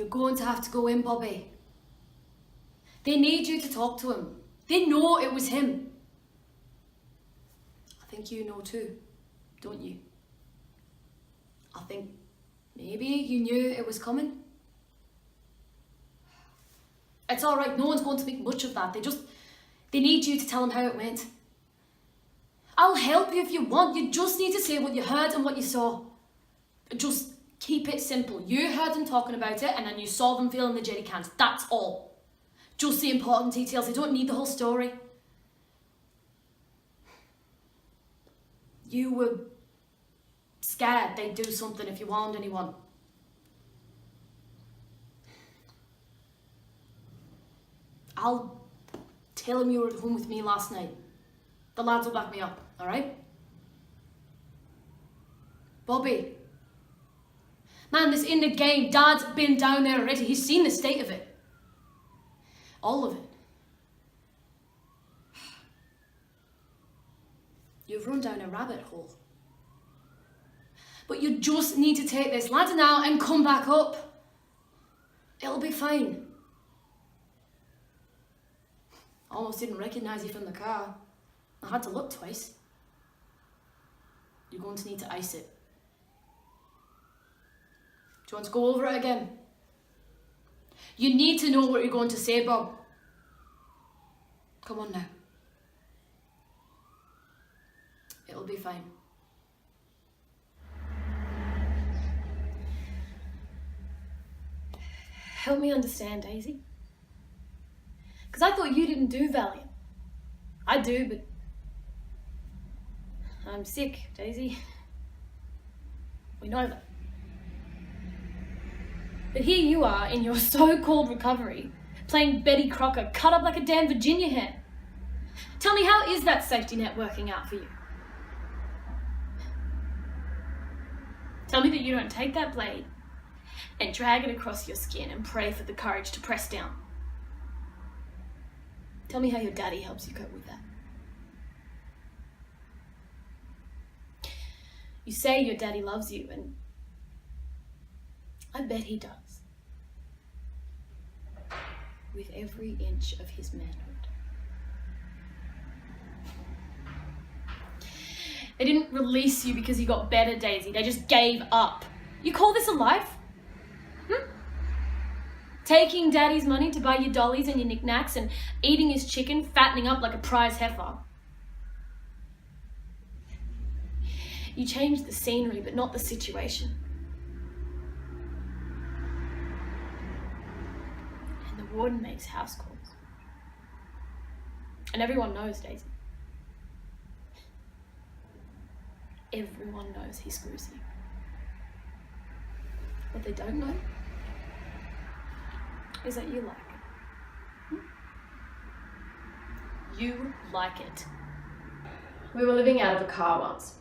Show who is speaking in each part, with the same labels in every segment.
Speaker 1: You're going to have to go in, Bobby. They need you to talk to him. They know it was him. I think you know too, don't you? I think maybe you knew it was coming. It's all right, no one's going to make much of that. They need you to tell them how it went. I'll help you if you want. You just need to say what you heard and what you saw. Just keep it simple. You heard them talking about it and then you saw them filling the jerry cans. That's all. Just the important details. You don't need the whole story. You were scared they'd do something if you warned anyone. I'll tell him you were at home with me last night. The lads will back me up, alright? Bobby. Man, this in the game. Dad's been down there already. He's seen the state of it. All of it. You've run down a rabbit hole. But you just need to take this ladder now and come back up. It'll be fine. Almost didn't recognise you from the car. I had to look twice. You're going to need to ice it. Do you want to go over it again? You need to know what you're going to say, Bob. Come on now. It'll be fine. Help me understand, Daisy. Because I thought you didn't do Valium. I do, but I'm sick, Daisy. We know that. But here you are in your so-called recovery, playing Betty Crocker, cut up like a damn Virginia hen. Tell me, how is that safety net working out for you? Tell me that you don't take that blade and drag it across your skin and pray for the courage to press down. Tell me how your daddy helps you cope with that. You say your daddy loves you, and I bet he does. With every inch of his manhood. They didn't release you because you got better, Daisy. They just gave up. You call this a life? Taking daddy's money to buy your dollies and your knickknacks and eating his chicken, fattening up like a prize heifer. You changed the scenery, but not the situation. And the warden makes house calls. And everyone knows, Daisy. Everyone knows he screws you. What they don't know is that you like it. You like it. We were living out of a car once.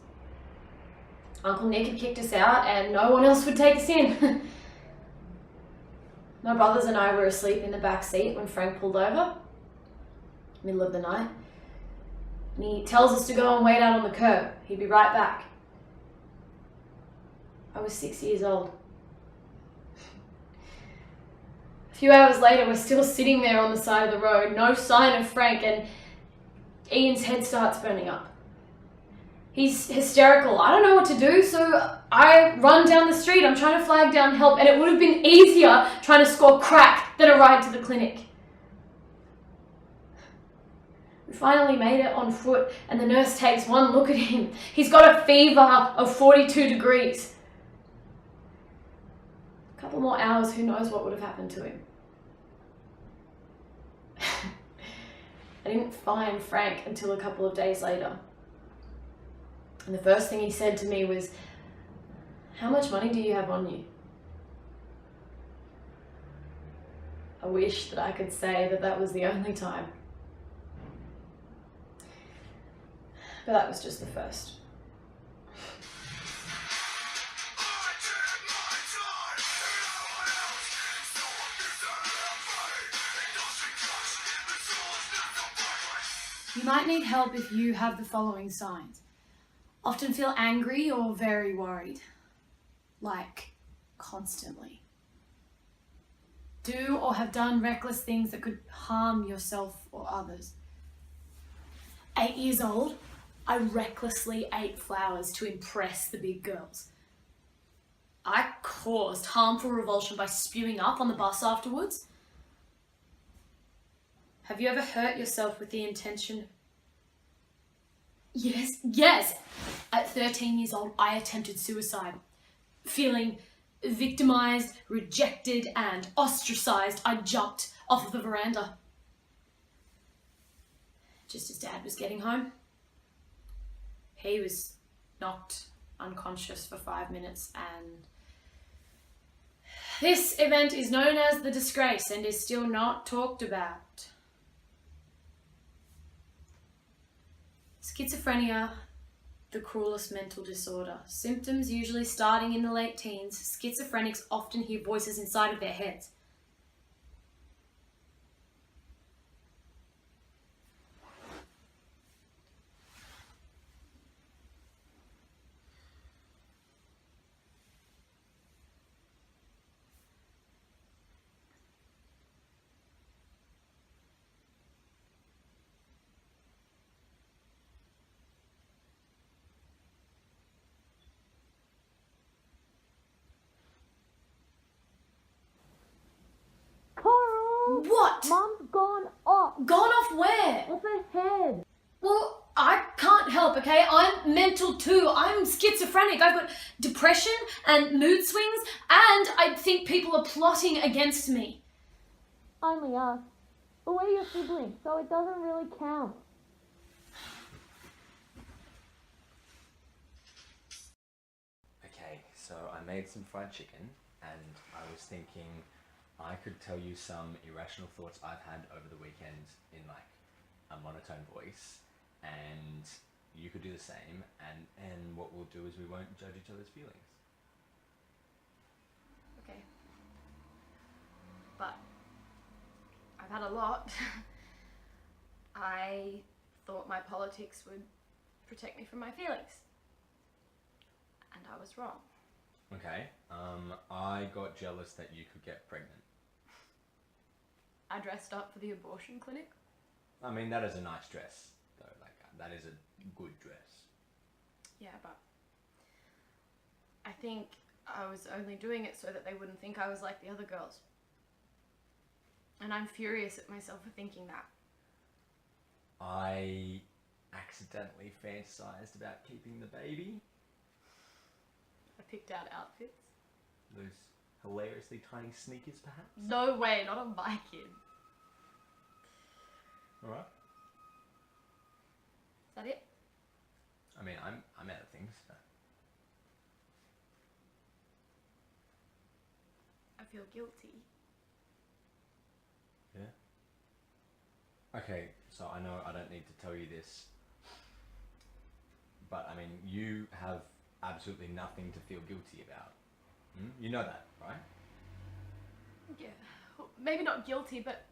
Speaker 1: Uncle Nick had kicked us out and no one else would take us in. My brothers and I were asleep in the back seat when Frank pulled over, middle of the night. And he tells us to go and wait out on the curb. He'd be right back. I was 6 years old. A few hours later, we're still sitting there on the side of the road, no sign of Frank, and Ian's head starts burning up. He's hysterical. I don't know what to do, so I run down the street. I'm trying to flag down help, and it would have been easier trying to score crack than a ride to the clinic. We finally made it on foot, and the nurse takes one look at him. He's got a fever of 42 degrees. A couple more hours, who knows what would have happened to him. I didn't find Frank until a couple of days later. And the first thing he said to me was, "How much money do you have on you?" I wish that I could say that that was the only time. But that was just the first. You might need help if you have the following signs. Often feel angry or very worried, like constantly. do or have done reckless things that could harm yourself or others. 8 years old, I recklessly ate flowers to impress the big girls. I caused harmful revulsion by spewing up on the bus afterwards. Have you ever hurt yourself with the intention? Yes. At 13 years old, I attempted suicide. Feeling victimized, rejected, and ostracized, I jumped off of the veranda. Just as Dad was getting home, he was knocked unconscious for 5 minutes, and this event is known as the disgrace and is still not talked about. Schizophrenia, the cruelest mental disorder. Symptoms usually starting in the late teens. Schizophrenics often hear voices inside of their heads.
Speaker 2: Coral!
Speaker 1: What?
Speaker 2: Mum's gone off.
Speaker 1: Gone off where?
Speaker 2: Off her head.
Speaker 1: Well, I can't help, okay? I'm mental too. I'm schizophrenic. I've got depression and mood swings, and I think people are plotting against me.
Speaker 2: Only us. But we're your siblings, so it doesn't really count.
Speaker 3: Okay, so I made some fried chicken, and I was thinking I could tell you some irrational thoughts I've had over the weekend in like a monotone voice, and you could do the same, and what we'll do is we won't judge each other's feelings.
Speaker 1: Okay. But I've had a lot. I thought my politics would protect me from my feelings. And I was wrong.
Speaker 3: Okay, I got jealous that you could get pregnant.
Speaker 1: I dressed up for the abortion clinic.
Speaker 3: I mean, that is a nice dress, though. Like, that is a good dress.
Speaker 1: Yeah, but I think I was only doing it so that they wouldn't think I was like the other girls. And I'm furious at myself for thinking that.
Speaker 3: I accidentally fantasized about keeping the baby.
Speaker 1: I picked out outfits.
Speaker 3: Those hilariously tiny sneakers, perhaps?
Speaker 1: No way, not on my kid.
Speaker 3: Alright.
Speaker 1: Is that it?
Speaker 3: I mean, I'm out of things. So.
Speaker 1: I feel guilty.
Speaker 3: Yeah. Okay, so I know I don't need to tell you this, but I mean, you have absolutely nothing to feel guilty about. You know that, right?
Speaker 1: Yeah, well, maybe not guilty, but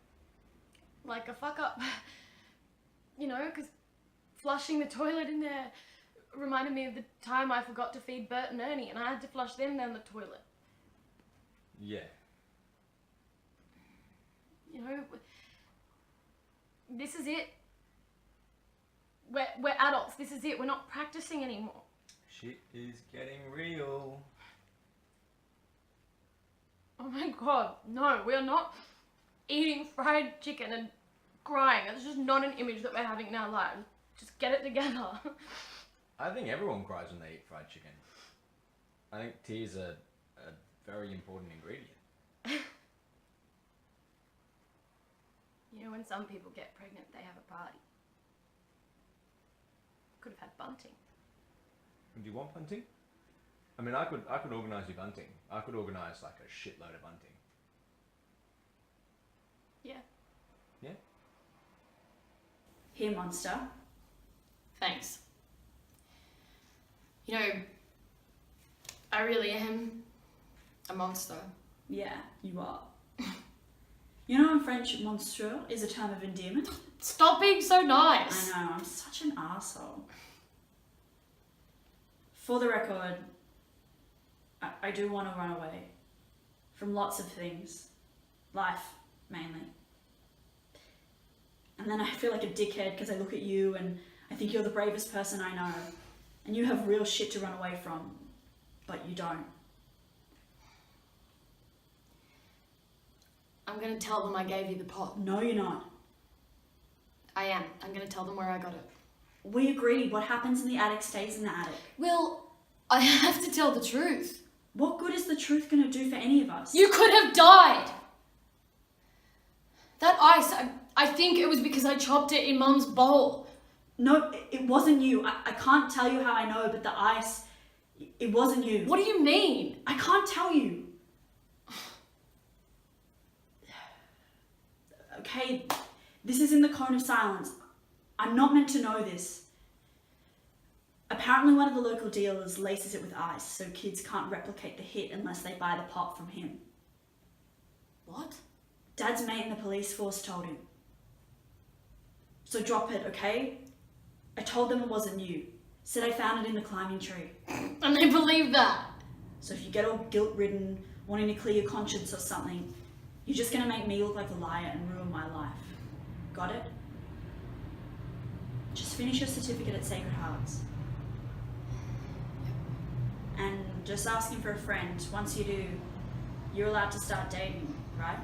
Speaker 1: like a fuck up. You know, because flushing the toilet in there reminded me of the time I forgot to feed Bert and Ernie and I had to flush them down the toilet.
Speaker 3: Yeah.
Speaker 1: You know, this is it. We're adults, this is it. We're not practicing anymore.
Speaker 3: Shit is getting real.
Speaker 1: Oh my god, no, we're not eating fried chicken and crying. It's just not an image that we're having in our lives. Just get it together.
Speaker 3: I think everyone cries when they eat fried chicken. I think tears are a very important ingredient.
Speaker 1: You know, when some people get pregnant, they have a party. Could have had bunting.
Speaker 3: Do you want bunting? I mean, I could organise you bunting. I could organise like a shitload of bunting.
Speaker 1: Yeah.
Speaker 3: Yeah?
Speaker 4: Here, monster.
Speaker 1: Thanks. You know, I really am a monster.
Speaker 4: Yeah, you are. You know in French, monstreux is a term of endearment?
Speaker 1: Stop being so nice.
Speaker 4: I know, I'm such an arsehole. For the record, I do want to run away from lots of things. Life, mainly. And then I feel like a dickhead because I look at you and I think you're the bravest person I know. And you have real shit to run away from, but you don't.
Speaker 1: I'm gonna tell them I gave you the pot.
Speaker 4: No, you're not.
Speaker 1: I am. I'm gonna tell them where I got it.
Speaker 4: We agreed what happens in the attic stays in the attic.
Speaker 1: Will, I have to tell the truth.
Speaker 4: What good is the truth going to do for any of us?
Speaker 1: You could have died! That ice, I think it was because I chopped it in Mum's bowl.
Speaker 4: No, it wasn't you. I can't tell you how I know, but the ice, it wasn't you.
Speaker 1: What do you mean?
Speaker 4: I can't tell you. Okay, this is in the cone of silence. I'm not meant to know this. Apparently one of the local dealers laces it with ice so kids can't replicate the hit unless they buy the pot from him.
Speaker 1: What?
Speaker 4: Dad's mate in the police force told him. So drop it, okay? I told them it wasn't you. Said I found it in the climbing tree.
Speaker 1: And they believe that.
Speaker 4: So if you get all guilt-ridden, wanting to clear your conscience or something, you're just going to make me look like a liar and ruin my life. Got it? Just finish your certificate at Sacred Hearts. And just asking for a friend. Once you do, you're allowed to start dating, right?